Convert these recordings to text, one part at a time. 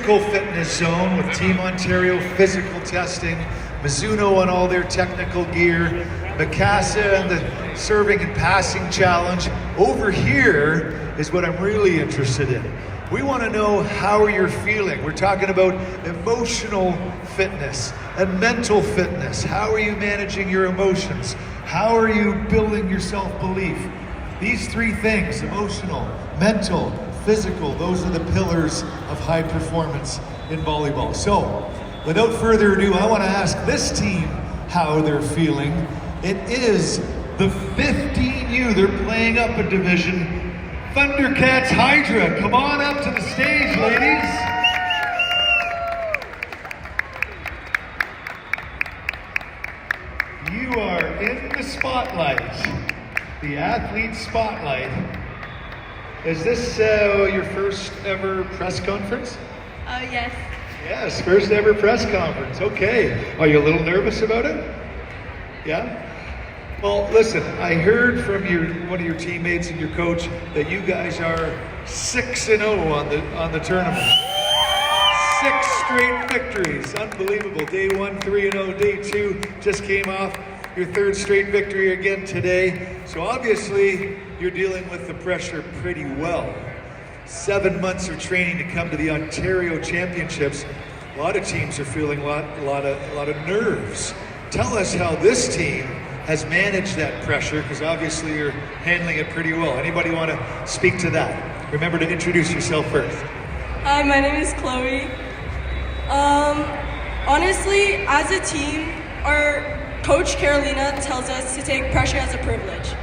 physical fitness zone with Team Ontario physical testing, Mizuno on all their technical gear, Mikasa and the serving and passing challenge. Over here is what I'm really interested in. We want to know how you're feeling. We're talking about emotional fitness and mental fitness. How are you managing your emotions? How are you building your self-belief? These three things, emotional, mental, physical, those are the pillars of high performance in volleyball. So, without further ado, I want to ask this team how they're feeling. It is the 15U. They're playing up a division. Thundercats Hydra, come on up to the stage, ladies. You are in the spotlight, the athlete spotlight. Is this your first ever press conference? Yes. Yes, first ever press conference. Okay. Are you a little nervous about it? Yeah? Well, listen, I heard from one of your teammates and your coach that you guys are 6-0 on the tournament. 6 straight victories. Unbelievable. Day 1, 3-0. Day 2 just came off. Your 3rd straight victory again today. So obviously, you're dealing with the pressure pretty well. 7 months of training to come to the Ontario Championships. A lot of teams are feeling a lot of nerves. Tell us how this team has managed that pressure, because obviously you're handling it pretty well. Anybody want to speak to that? Remember to introduce yourself first. Hi, my name is Chloe. Honestly, as a team, our coach Carolina tells us to take pressure as a privilege.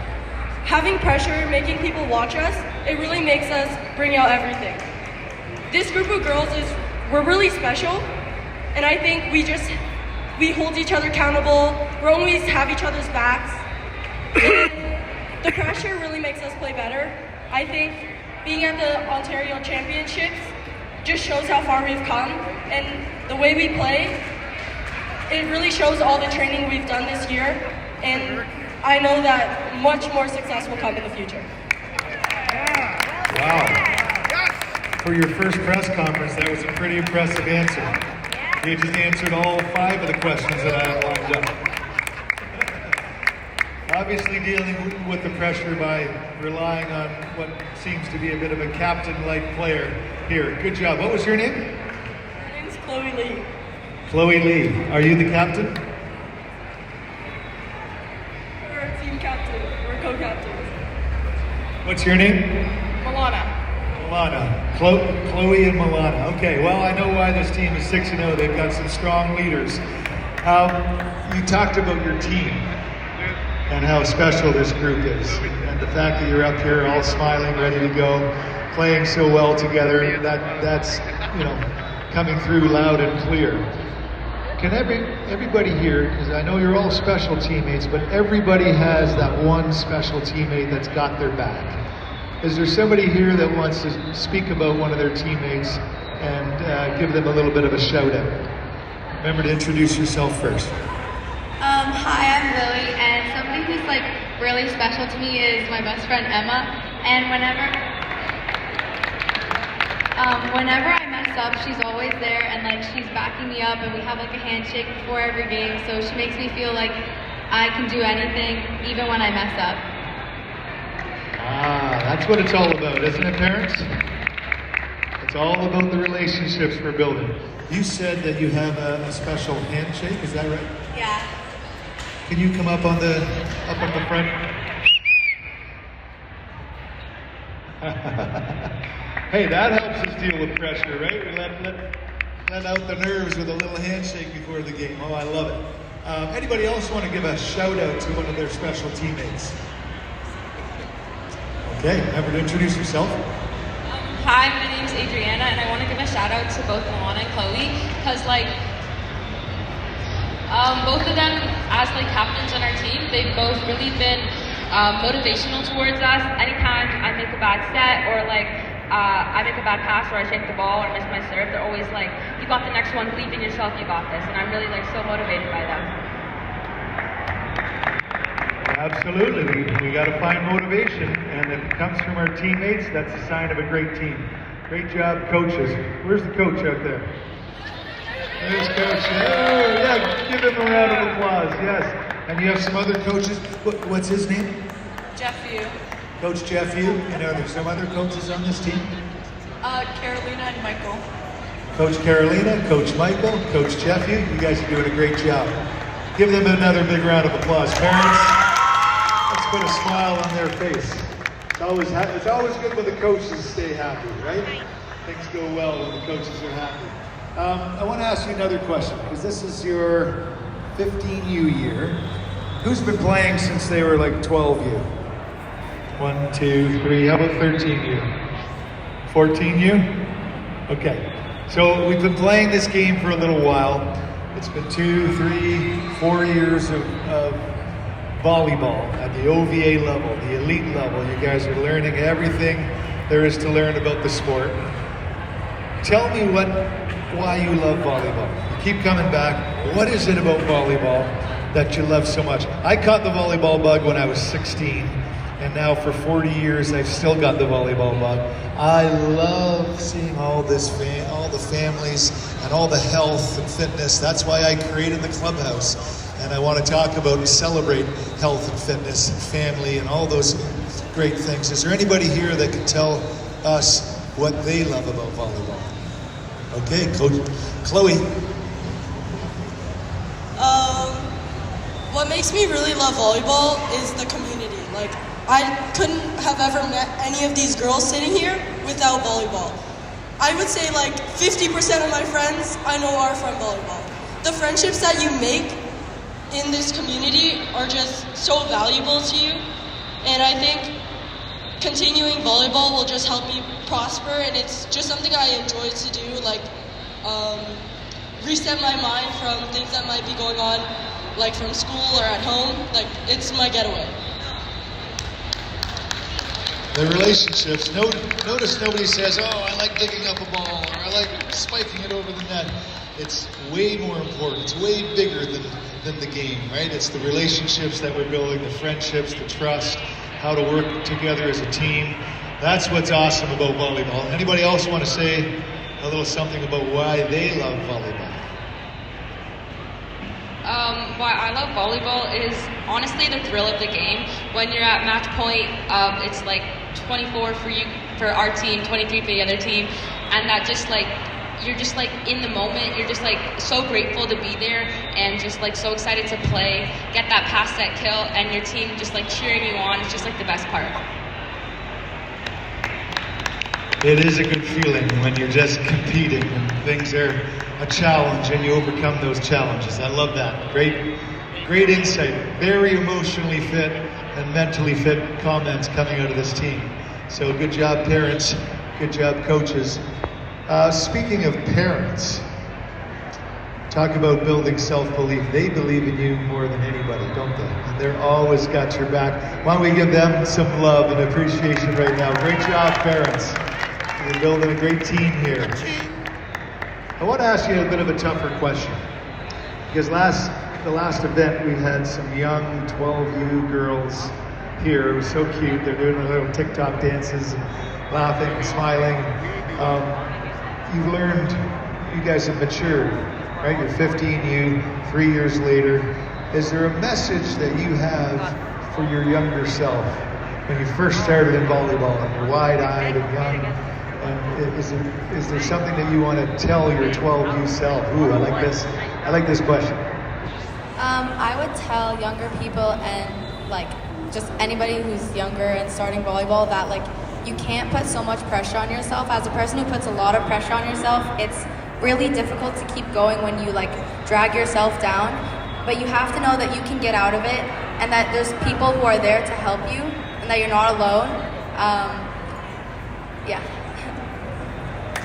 Having pressure, making people watch us, it really makes us bring out everything. This group of girls we're really special, and I think we hold each other accountable, we always have each other's backs. And the pressure really makes us play better. I think being at the Ontario Championships just shows how far we've come, and the way we play, it really shows all the training we've done this year, and I know that much more success will come in the future. Wow. For your first press conference, that was a pretty impressive answer. You just answered all 5 of the questions that I had lined up. Obviously dealing with the pressure by relying on what seems to be a bit of a captain-like player here. Good job. What was your name? My name's Chloe Lee. Chloe Lee. Are you the captain? We're a team captain. We're co-captains. What's your name? Milana. Milana. Chloe and Milana. Okay, well, I know why this team is 6-0. They've got some strong leaders. You talked about your team and how special this group is. And the fact that you're up here all smiling, ready to go, playing so well together, that's coming through loud and clear. Can everybody here, because I know you're all special teammates, but everybody has that one special teammate that's got their back. Is there somebody here that wants to speak about one of their teammates and give them a little bit of a shout out? Remember to introduce yourself first. Hi, I'm Lily, and somebody who's really special to me is my best friend Emma. And whenever I mess up, she's always there, and she's backing me up, and we have a handshake before every game. So she makes me feel like I can do anything, even when I mess up. That's what it's all about, isn't it, parents? It's all about the relationships we're building. You said that you have a special handshake, is that right? Yeah. Can you come up on the front? Hey, that helps us deal with pressure, right? We let out the nerves with a little handshake before the game. Oh, I love it. Anybody else want to give a shout out to one of their special teammates? Okay, remember to introduce yourself. Hi, my name's Adriana, and I want to give a shout out to both Milana and Chloe, because both of them, as captains on our team, they've both really been motivational towards us. Anytime I make a bad set, or I make a bad pass, or I shake the ball, or miss my serve, they're always you got the next one, believe in yourself, you got this. And I'm really so motivated by them. Absolutely, we got to find motivation, and if it comes from our teammates, that's a sign of a great team. Great job, coaches. Where's the coach out there? There's coach. Oh, yeah, give him a round of applause, yes. And you have some other coaches. What's his name? Jeff Yu. Coach Jeff Yu. And are there some other coaches on this team? Carolina and Michael. Coach Carolina, Coach Michael, Coach Jeff Yu. You guys are doing a great job. Give them another big round of applause. Parents, let's put a smile on their face. It's always good when the coaches stay happy, right? Things go well when the coaches are happy. I want to ask you another question, because this is your 15U year. Who's been playing since they were like 12U? 1, 2, 3, how about 13U? 14U? Okay. So we've been playing this game for a little while. It's been 2, 3, 4 years of volleyball at the OVA level, the elite level. You guys are learning everything there is to learn about the sport. Tell me why you love volleyball. You keep coming back. What is it about volleyball that you love so much? I caught the volleyball bug when I was 16, and now for 40 years I've still got the volleyball bug. I love seeing all the families and all the health and fitness. That's why I created the clubhouse. And I want to talk about and celebrate health and fitness and family and all those great things. Is there anybody here that can tell us what they love about volleyball? Okay, Coach Chloe. What makes me really love volleyball is the community. Like, I couldn't have ever met any of these girls sitting here without volleyball. I would say like 50% of my friends I know are from volleyball. The friendships that you make in this community are just so valuable to you, and I think continuing volleyball will just help you prosper, and it's just something I enjoy to do, like reset my mind from things that might be going on, like from school or at home. Like, it's my getaway. The relationships, notice nobody says, oh, I like digging up a ball, or I like spiking it over the net. It's way more important, it's way bigger than the game, right? It's the relationships that we're building, the friendships, the trust, how to work together as a team. That's what's awesome about volleyball. Anybody else want to say a little something about why they love volleyball? Why I love volleyball is honestly the thrill of the game. When you're at match point, it's like 24 for you, for our team, 23 for the other team, and that just like, you're just like in the moment, you're just like so grateful to be there and just like so excited to play, get that pass, that kill, and your team just like cheering you on. It's just like the best part. It is a good feeling when you're just competing and things are a challenge and you overcome those challenges. I love that. Great insight. Very emotionally fit and mentally fit comments coming out of this team. So good job, parents. Good job, coaches. Speaking of parents, talk about building self-belief. They believe in you more than anybody, don't they? And they're always got your back. Why don't we give them some love and appreciation right now? Great job, parents. You're building a great team here. I want to ask you a bit of a tougher question, because the last event we had some young 12U girls here. It was so cute. They're doing little TikTok dances and laughing and smiling. You've learned, you guys have matured, right? You're 15U, 3 years later. Is there a message that you have for your younger self when you first started in volleyball and you're wide-eyed and young? Is there something that you want to tell your 12U self? Ooh, I like this question. I would tell younger people and like just anybody who's younger and starting volleyball that like you can't put so much pressure on yourself. As a person who puts a lot of pressure on yourself, it's really difficult to keep going when you like drag yourself down. But you have to know that you can get out of it and that there's people who are there to help you and that you're not alone. Yeah.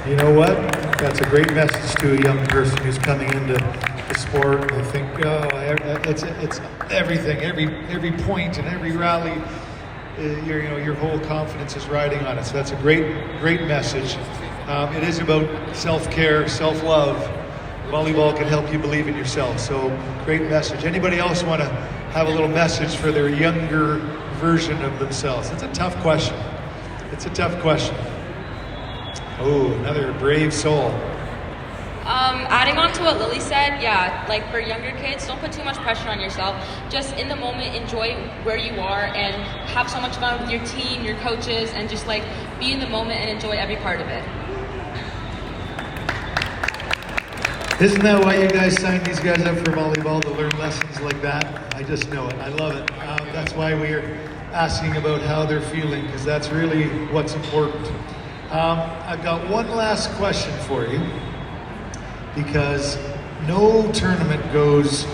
You know what? That's a great message to a young person who's coming into the sport. They think, it's everything, every point and every rally. Your whole confidence is riding on it. So that's a great message. It is about self-care, self-love. Volleyball can help you believe in yourself. So great message. Anybody else want to have a little message for their younger version of themselves? It's a tough question. Oh, another brave soul. Adding on to what Lily said, yeah, like for younger kids, don't put too much pressure on yourself. Just in the moment, enjoy where you are and have so much fun with your team, your coaches, and just like be in the moment and enjoy every part of it. Isn't that why you guys signed these guys up for volleyball, to learn lessons like that? I just know it. I love it. That's why we're asking about how they're feeling, because that's really what's important. I've got one last question for you, because no tournament goes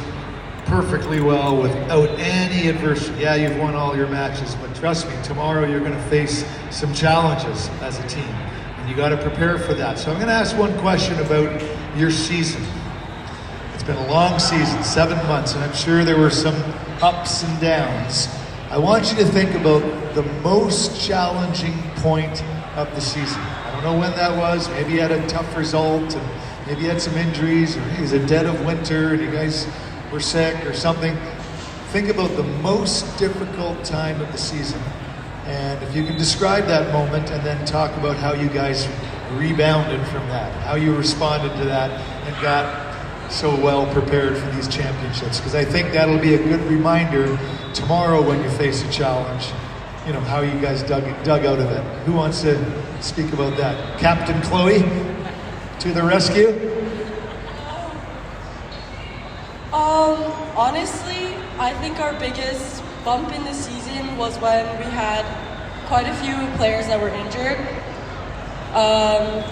perfectly well without any adversity. Yeah, you've won all your matches, but trust me, tomorrow you're going to face some challenges as a team, and you got to prepare for that. So I'm going to ask one question about your season. It's been a long season, 7 months, and I'm sure there were some ups and downs. I want you to think about the most challenging point of the season. I don't know when that was. Maybe you had a tough result, and maybe you had some injuries, or it was a dead of winter and you guys were sick or something. Think about the most difficult time of the season. And if you can describe that moment and then talk about how you guys rebounded from that, how you responded to that and got so well prepared for these championships. Because I think that'll be a good reminder tomorrow when you face a challenge, you know, how you guys dug out of it. Who wants to speak about that? Captain Chloe, to the rescue. Honestly, I think our biggest bump in the season was when we had quite a few players that were injured.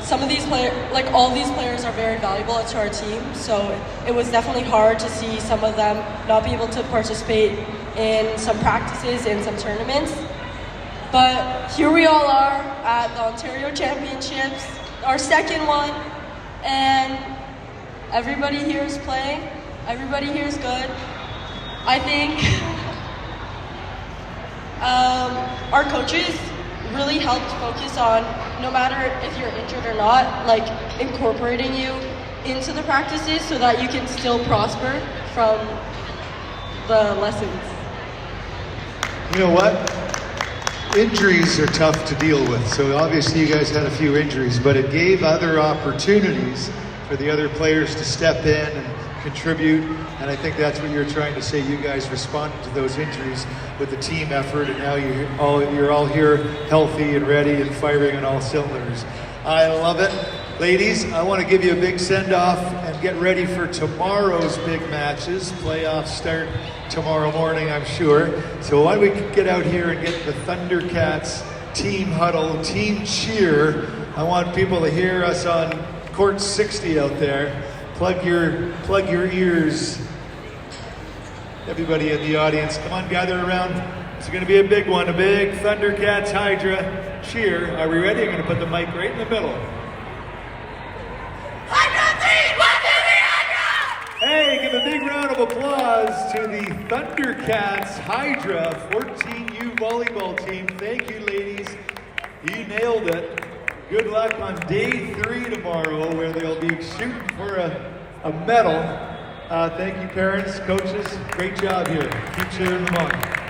Some of these players, like all these players, are very valuable to our team, so it was definitely hard to see some of them not be able to participate in some practices and some tournaments. But here we all are at the Ontario Championships, our second one, and everybody here is playing. Everybody here is good. I think our coaches really helped focus on, no matter if you're injured or not, like incorporating you into the practices so that you can still prosper from the lessons. You know what? Injuries are tough to deal with. So obviously you guys had a few injuries, but it gave other opportunities for the other players to step in and contribute, and I think that's what you're trying to say. You guys responded to those injuries with the team effort, and now you're all here healthy and ready and firing on all cylinders. I love it. Ladies, I want to give you a big send-off and get ready for tomorrow's big matches. Playoffs start tomorrow morning, I'm sure. So why don't we get out here and get the Thundercats team huddle, team cheer. I want people to hear us on court 60 out there. Plug your ears. Everybody in the audience, come on, gather around. It's going to be a big one, a big Thundercats Hydra cheer. Are we ready? I'm going to put the mic right in the middle. Hey, give a big round of applause to the Thundercats Hydra 14U volleyball team. Thank you, ladies. You nailed it. Good luck on day 3 tomorrow, where they'll be shooting for a medal. Thank you, parents, coaches. Great job here. Keep cheering them on.